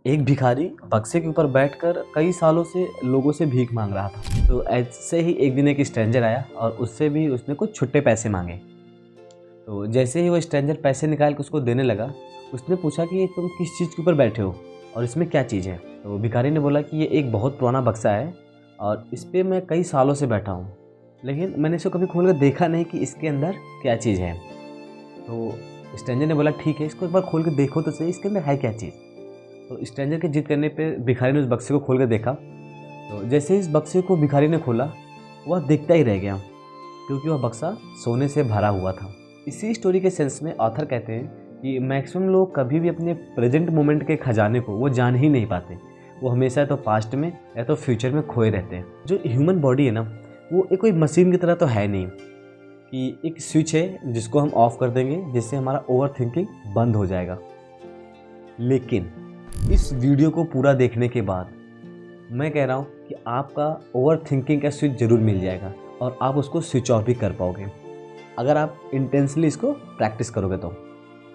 एक भिखारी बक्से के ऊपर बैठकर कई सालों से लोगों से भीख मांग रहा था। तो ऐसे ही एक दिन एक स्ट्रेंजर आया और उससे भी उसने कुछ छुट्टे पैसे मांगे। तो जैसे ही वो स्ट्रेंजर पैसे निकाल के उसको देने लगा, उसने पूछा कि तुम किस चीज़ के ऊपर बैठे हो और इसमें क्या चीज़ है। तो भिखारी ने बोला कि ये एक बहुत पुराना बक्सा है और इस पर मैं कई सालों से बैठा हूँ, लेकिन मैंने इसको कभी खोल कर देखा नहीं कि इसके अंदर क्या चीज़ है। तो स्ट्रेंजर ने बोला ठीक है, इसको एक बार खोल के देखो तो सही, इसके अंदर है क्या चीज़। तो स्ट्रेंजर के जिद करने पे भिखारी ने उस बक्से को खोल कर देखा। तो जैसे ही इस बक्से को भिखारी ने खोला, वह देखता ही रह गया, क्योंकि वह बक्सा सोने से भरा हुआ था। इसी स्टोरी के सेंस में ऑथर कहते हैं कि मैक्सिमम लोग कभी भी अपने प्रेजेंट मोमेंट के खजाने को वो जान ही नहीं पाते। वो हमेशा तो पास्ट में या तो फ्यूचर में खोए रहते हैं। जो ह्यूमन बॉडी है ना, वो एक कोई मशीन की तरह तो है नहीं कि एक स्विच है जिसको हम ऑफ कर देंगे जिससे हमारा ओवर थिंकिंग बंद हो जाएगा। लेकिन इस वीडियो को पूरा देखने के बाद मैं कह रहा हूँ कि आपका ओवर थिंकिंग का स्विच ज़रूर मिल जाएगा और आप उसको स्विच ऑफ भी कर पाओगे अगर आप इंटेंसली इसको प्रैक्टिस करोगे। तो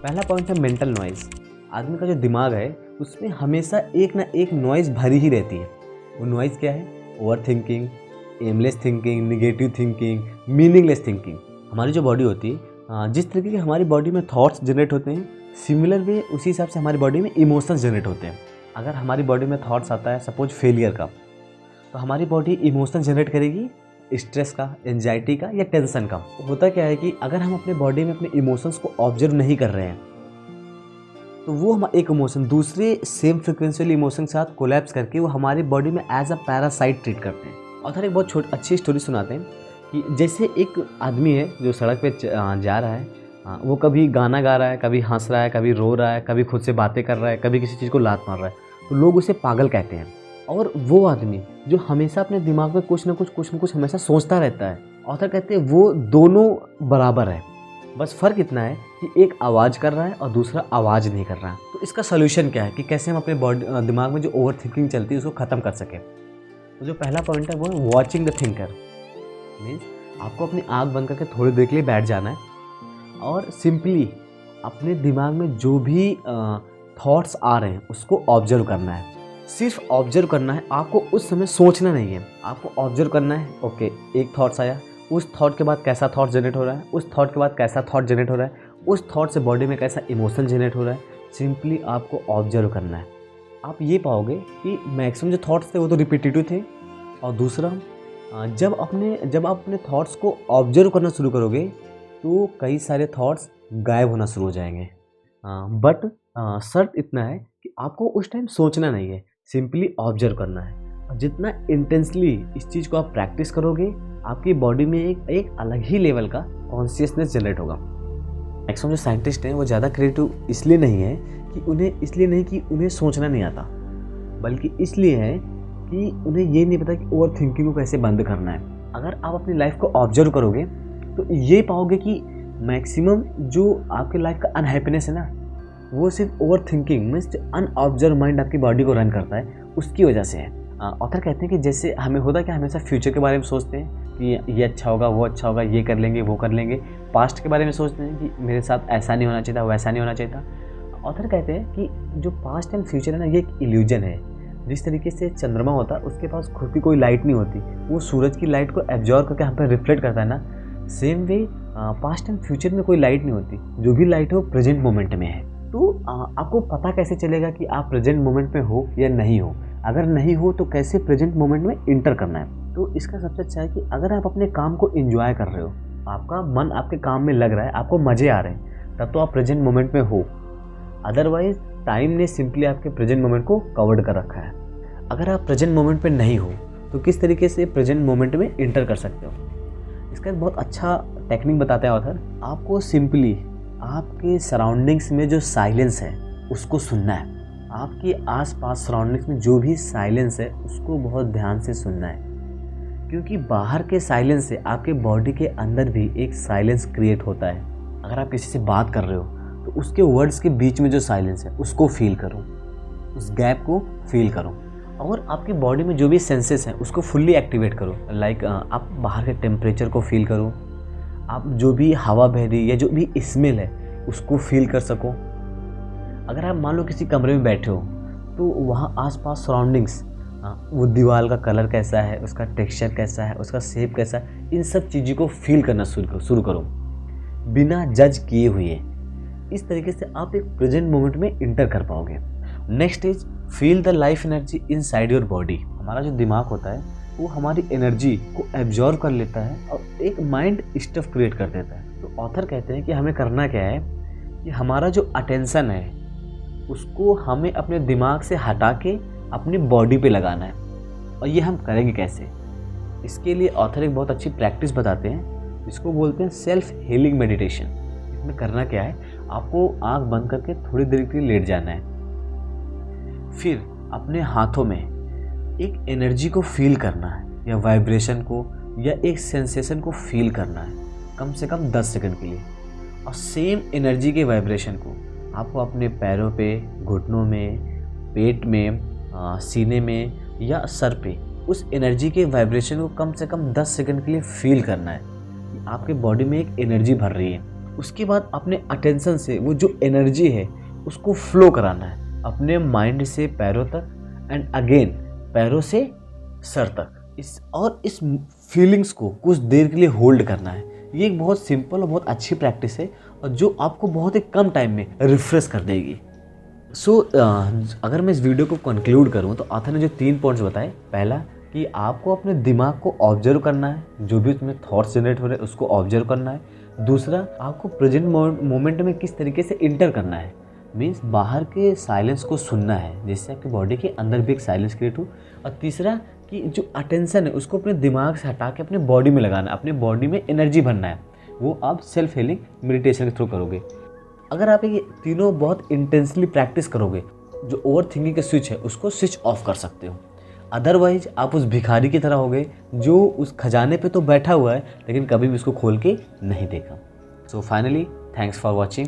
पहला पॉइंट है मेंटल नॉइज़। आदमी का जो दिमाग है उसमें हमेशा एक ना एक नॉइज़ भरी ही रहती है। वो नॉइज़ क्या है? Over thinking, aimless thinking, negative thinking, meaningless thinking. हमारी जो बॉडी होती है, जिस तरीके के हमारी बॉडी में थॉट्स जनरेट होते हैं, सिमिलर वे उसी हिसाब से हमारी बॉडी में इमोशंस जनरेट होते हैं। अगर हमारी बॉडी में थॉट्स आता है सपोज फेलियर का, तो हमारी बॉडी इमोशन जनरेट करेगी स्ट्रेस का, एंजाइटी का या टेंशन का। होता क्या है कि अगर हम अपने बॉडी में अपने इमोशंस को ऑब्जर्व नहीं कर रहे हैं, तो वो हम एक इमोशन दूसरे सेम फ्रिक्वेंशियल इमोशन के साथ कोलैप्स करके वो हमारी बॉडी में एज अ पैरासाइट ट्रीट करते हैं। और एक बहुत अच्छी स्टोरी सुनाते हैं कि जैसे एक आदमी है जो सड़क पे जा रहा है, वो कभी गाना गा रहा है, कभी हंस रहा है, कभी रो रहा है, कभी खुद से बातें कर रहा है, कभी किसी चीज़ को लात मार रहा है, तो लोग उसे पागल कहते हैं। और वो आदमी जो हमेशा अपने दिमाग में कुछ ना कुछ हमेशा सोचता रहता है, ऑथर कहते हैं वो दोनों बराबर है, बस फ़र्क इतना है कि एक आवाज़ कर रहा है और दूसरा आवाज़ नहीं कर रहा है। तो इसका सोल्यूशन क्या है कि कैसे हम अपने दिमाग में जो ओवर थिंकिंग चलती है उसको ख़त्म कर सकें। तो जो पहला पॉइंट है वो है वॉचिंग द थिंकर। मीन्स आपको अपनी आँख बंद करके थोड़ी देर के लिए बैठ जाना है और सिंपली अपने दिमाग में जो भी थॉट्स आ रहे हैं उसको ऑब्जर्व करना है। सिर्फ ऑब्जर्व करना है, आपको उस समय सोचना नहीं है, आपको ऑब्जर्व करना है। ओके, एक थॉट्स आया, उस थॉट के बाद कैसा थॉट जनरेट हो रहा है, उस थॉट के बाद कैसा थॉट जनरेट हो रहा है, उस थॉट से बॉडी में कैसा इमोशन जनरेट हो रहा है। सिंपली आपको ऑब्जर्व करना है। आप ये पाओगे कि मैक्सिमम जो थॉट्स थे वो तो रिपीटेटिव थे। और दूसरा, जब आप अपने थॉट्स को ऑब्जर्व करना शुरू करोगे तो कई सारे थॉट्स गायब होना शुरू हो जाएंगे। बट शर्त इतना है कि आपको उस टाइम सोचना नहीं है, सिंपली ऑब्जर्व करना है। जितना इंटेंसली इस चीज़ को आप प्रैक्टिस करोगे, आपकी बॉडी में एक अलग ही लेवल का कॉन्शियसनेस जनरेट होगा। मैक्सिमम जो साइंटिस्ट हैं वो ज़्यादा क्रिएटिव इसलिए नहीं है कि उन्हें सोचना नहीं आता, बल्कि इसलिए है कि उन्हें ये नहीं पता कि ओवर थिंकिंग को कैसे बंद करना है। अगर आप अपनी लाइफ को ऑब्जर्व करोगे तो ये पाओगे कि मैक्सिमम जो आपके लाइफ का अनहैप्पीनेस है ना, वो सिर्फ ओवर थिंकिंग मीन्स जो अनऑब्जर्व माइंड आपकी बॉडी को रन करता है उसकी वजह से है। ऑथर कहते हैं कि जैसे हमें होता कि हमेशा फ्यूचर के बारे में सोचते हैं कि ये अच्छा होगा, वो अच्छा होगा, ये कर लेंगे, वो कर लेंगे। पास्ट के बारे में सोचते हैं कि मेरे साथ ऐसा नहीं होना चाहिए था, वैसा नहीं होना चाहिए था। ऑथर कहते हैं कि जो पास्ट एंड फ्यूचर है ना, ये एक इल्यूजन है। जिस तरीके से चंद्रमा होता है उसके पास खुद की कोई लाइट नहीं होती, वो सूरज की लाइट को एब्जॉर्ब करके हम पर रिफ्लेक्ट करता है ना, same way past and future में कोई लाइट नहीं होती। जो भी लाइट है वो प्रेजेंट मोमेंट में है। तो आपको पता कैसे चलेगा कि आप प्रेजेंट मोमेंट में हो या नहीं हो? अगर नहीं हो तो कैसे प्रेजेंट मोमेंट में इंटर करना है? तो इसका सबसे अच्छा है कि अगर आप अपने काम को एंजॉय कर रहे हो, आपका मन आपके काम में लग रहा है, आपको मज़े आ रहे हैं, तब तो आप प्रेजेंट मोमेंट में हो। अदरवाइज टाइम ने सिंपली आपके प्रेजेंट मोमेंट को कवर्ड कर रखा है। अगर आप प्रेजेंट मोमेंट पे नहीं हो तो किस तरीके से प्रेजेंट मोमेंट में इंटर कर सकते हो? इसका एक बहुत अच्छा टेक्निक बताते हैं ऑथर। आपको सिंपली आपके सराउंडिंग्स में जो साइलेंस है उसको सुनना है। आपके आसपास सराउंडिंग्स में जो भी साइलेंस है उसको बहुत ध्यान से सुनना है, क्योंकि बाहर के साइलेंस से आपके बॉडी के अंदर भी एक साइलेंस क्रिएट होता है। अगर आप किसी से बात कर रहे हो तो उसके वर्ड्स के बीच में जो साइलेंस है उसको फील करो, उस गैप को फील करो और आपकी बॉडी में जो भी सेंसेस हैं उसको फुल्ली एक्टिवेट करो। लाइक आप बाहर के टेम्परेचर को फील करो, आप जो भी हवा बह रही या जो भी स्मेल है उसको फील कर सको। अगर आप मान लो किसी कमरे में बैठे हो तो वहाँ आसपास सराउंडिंग्स, वो दीवार का कलर कैसा है, उसका टेक्सचर कैसा है, उसका शेप कैसा है, इन सब चीज़ों को फील करना शुरू करो बिना जज किए हुए। इस तरीके से आप एक प्रेजेंट मोमेंट में इंटर कर पाओगे। Next is feel the life energy inside your body. हमारा जो दिमाग होता है वो हमारी एनर्जी को एब्जॉर्व कर लेता है और एक माइंड स्टफ क्रिएट कर देता है। तो ऑथर कहते हैं कि हमें करना क्या है कि हमारा जो अटेंशन है उसको हमें अपने दिमाग से हटा के अपनी बॉडी पे लगाना है। और ये हम करेंगे कैसे? इसके लिए ऑथर एक बहुत अच्छी प्रैक्टिस बताते हैं, इसको बोलते हैं सेल्फ हीलिंग मेडिटेशन। इसमें करना क्या है, आपको आंख बंद करके थोड़ी देर के लिए लेट जाना है, फिर अपने हाथों में एक एनर्जी को फील करना है या वाइब्रेशन को या एक सेंसेशन को फील करना है कम से कम 10 सेकंड के लिए। और सेम एनर्जी के वाइब्रेशन को आपको अपने पैरों पे, घुटनों में, पेट में, सीने में या सर पे उस एनर्जी के वाइब्रेशन को कम से कम 10 सेकंड के लिए फील करना है कि आपके बॉडी में एक एनर्जी भर रही है। उसके बाद अपने अटेंशन से वो जो एनर्जी है उसको फ्लो कराना है अपने माइंड से पैरों तक एंड अगेन पैरों से सर तक। इस फीलिंग्स को कुछ देर के लिए होल्ड करना है। ये एक बहुत सिंपल और बहुत अच्छी प्रैक्टिस है और जो आपको बहुत ही कम टाइम में रिफ्रेश कर देगी। अगर मैं इस वीडियो को कंक्लूड करूँ तो ऑथर ने जो 3 पॉइंट्स बताए, पहला कि आपको अपने दिमाग को ऑब्जर्व करना है, जो भी उसमें थॉट्स जनरेट हो रहे हैं उसको ऑब्जर्व करना है। दूसरा, आपको प्रेजेंट मोमेंट में किस तरीके से इंटर करना है, मीन्स बाहर के साइलेंस को सुनना है जिससे आपकी बॉडी के अंदर भी एक साइलेंस क्रिएट हो। और तीसरा कि जो अटेंशन है उसको अपने दिमाग से हटा के अपने बॉडी में लगाना है, अपने बॉडी में एनर्जी भरना है। वो आप सेल्फ हीलिंग मेडिटेशन के थ्रू करोगे। अगर आप ये तीनों बहुत इंटेंसली प्रैक्टिस करोगे, जो ओवर थिंकिंग के स्विच है उसको स्विच ऑफ कर सकते हो। अदरवाइज आप उस भिखारी की तरह हो गए जो उस खजाने पे तो बैठा हुआ है लेकिन कभी भी उसको खोल के नहीं देखा। So finally, thanks for watching.